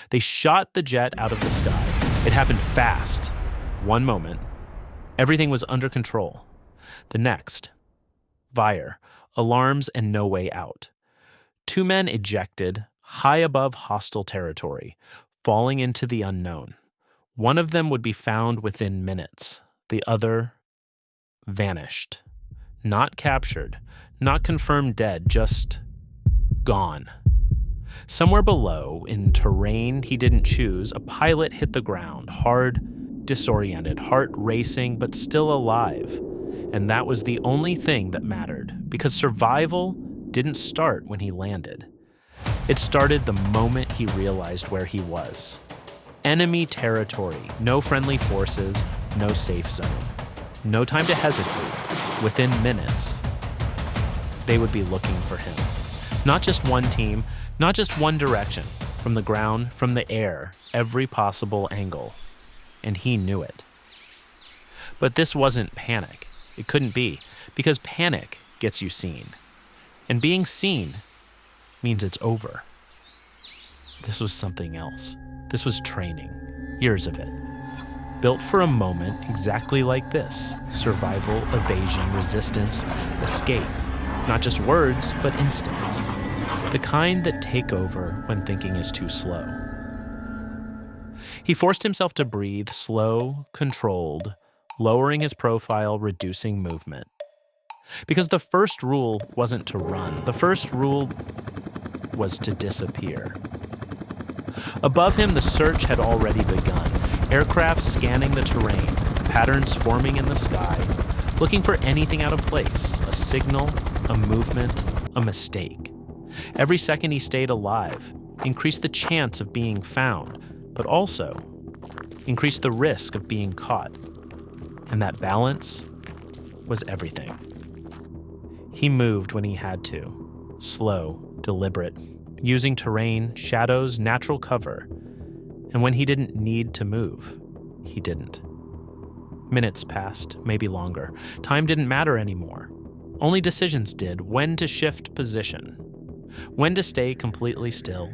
They shot the jet out of the sky. It happened fast. One moment, everything was under control. The next, fire, alarms, and no way out. 2 men ejected, high above hostile territory, falling into the unknown. One of them would be found within minutes. The other vanished. Not captured, not confirmed dead, just gone. Somewhere below, in terrain he didn't choose, a pilot hit the ground, hard, disoriented, heart racing, but still alive. And that was the only thing that mattered, because survival didn't start when he landed. It started the moment he realized where he was. Enemy territory, no friendly forces, no safe zone. No time to hesitate. Within minutes, they would be looking for him. Not just one team, not just one direction, from the ground, from the air, every possible angle. And he knew it. But this wasn't panic. It couldn't be, because panic gets you seen. And being seen means it's over. This was something else. This was training, years of it. Built for a moment exactly like this: survival, evasion, resistance, escape. Not just words, but instincts. The kind that take over when thinking is too slow. He forced himself to breathe slow, controlled, lowering his profile, reducing movement. Because the first rule wasn't to run. The first rule was to disappear. Above him, the search had already begun. Aircraft scanning the terrain, patterns forming in the sky, looking for anything out of place, a signal, a movement, a mistake. Every second he stayed alive increased the chance of being found, but also increased the risk of being caught. And that balance was everything. He moved when he had to, slow, deliberate, using terrain, shadows, natural cover. And when he didn't need to move, he didn't. Minutes passed, maybe longer. Time didn't matter anymore. Only decisions did: when to shift position, when to stay completely still,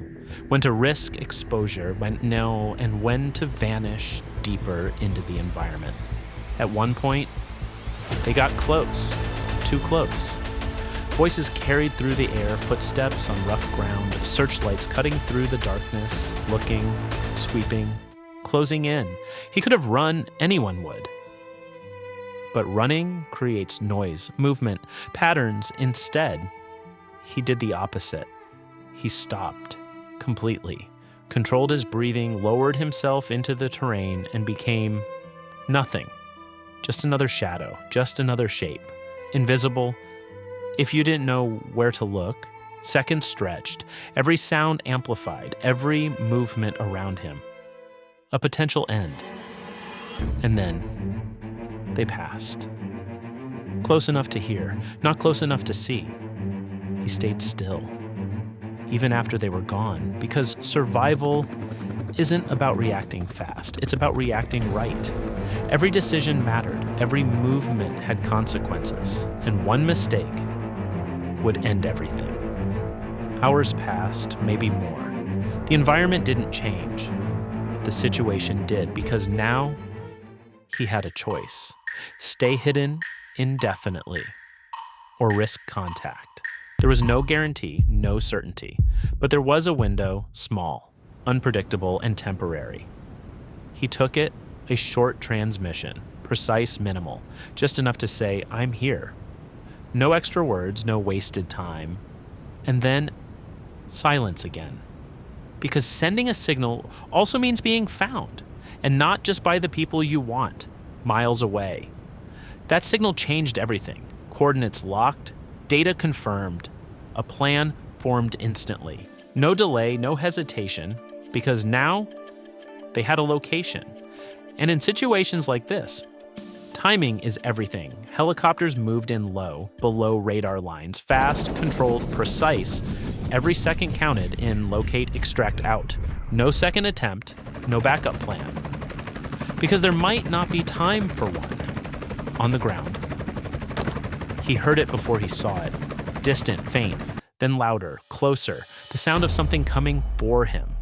when to risk exposure, and when to vanish deeper into the environment. At one point, they got close, too close. Voices carried through the air, footsteps on rough ground, searchlights cutting through the darkness, looking, sweeping, closing in. He could have run, anyone would. But running creates noise, movement, patterns. Instead, he did the opposite. He stopped completely, controlled his breathing, lowered himself into the terrain, and became nothing. Just another shadow, just another shape. Invisible. If you didn't know where to look, seconds stretched, every sound amplified, every movement around him. A potential end. And then they passed. Close enough to hear, not close enough to see. He stayed still, even after they were gone, because survival isn't about reacting fast. It's about reacting right. Every decision mattered. Every movement had consequences. And one mistake would end everything. Hours passed, maybe more. The environment didn't change. The situation did, because now he had a choice: stay hidden indefinitely or risk contact. There was no guarantee, no certainty, but there was a window, small, unpredictable, and temporary. He took it, a short transmission, precise, minimal, just enough to say, "I'm here." No extra words, no wasted time. And then silence again. Because sending a signal also means being found, and not just by the people you want, miles away. That signal changed everything. Coordinates locked, data confirmed, a plan formed instantly. No delay, no hesitation, because now they had a location. And in situations like this, timing is everything. Helicopters moved in low, below radar lines, fast, controlled, precise. Every second counted in locate, extract, out. No second attempt, no backup plan. Because there might not be time for one. On the ground. He heard it before he saw it. Distant, faint, then louder, closer. The sound of something coming for him.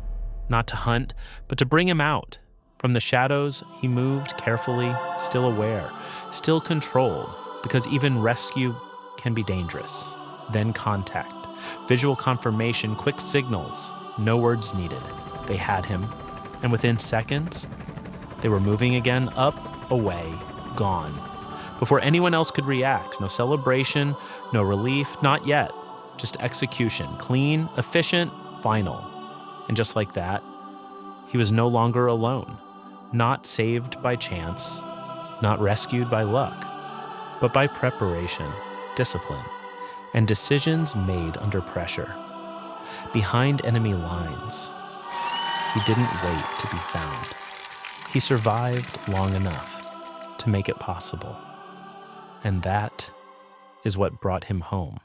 not to hunt, but to bring him out. From the shadows, he moved carefully, still aware, still controlled, because even rescue can be dangerous. Then contact, visual confirmation, quick signals, no words needed. They had him, and within seconds, they were moving again, up, away, gone. Before anyone else could react, no celebration, no relief, not yet. Just execution, clean, efficient, final. And just like that, he was no longer alone, not saved by chance, not rescued by luck, but by preparation, discipline, and decisions made under pressure. Behind enemy lines, he didn't wait to be found. He survived long enough to make it possible. And that is what brought him home.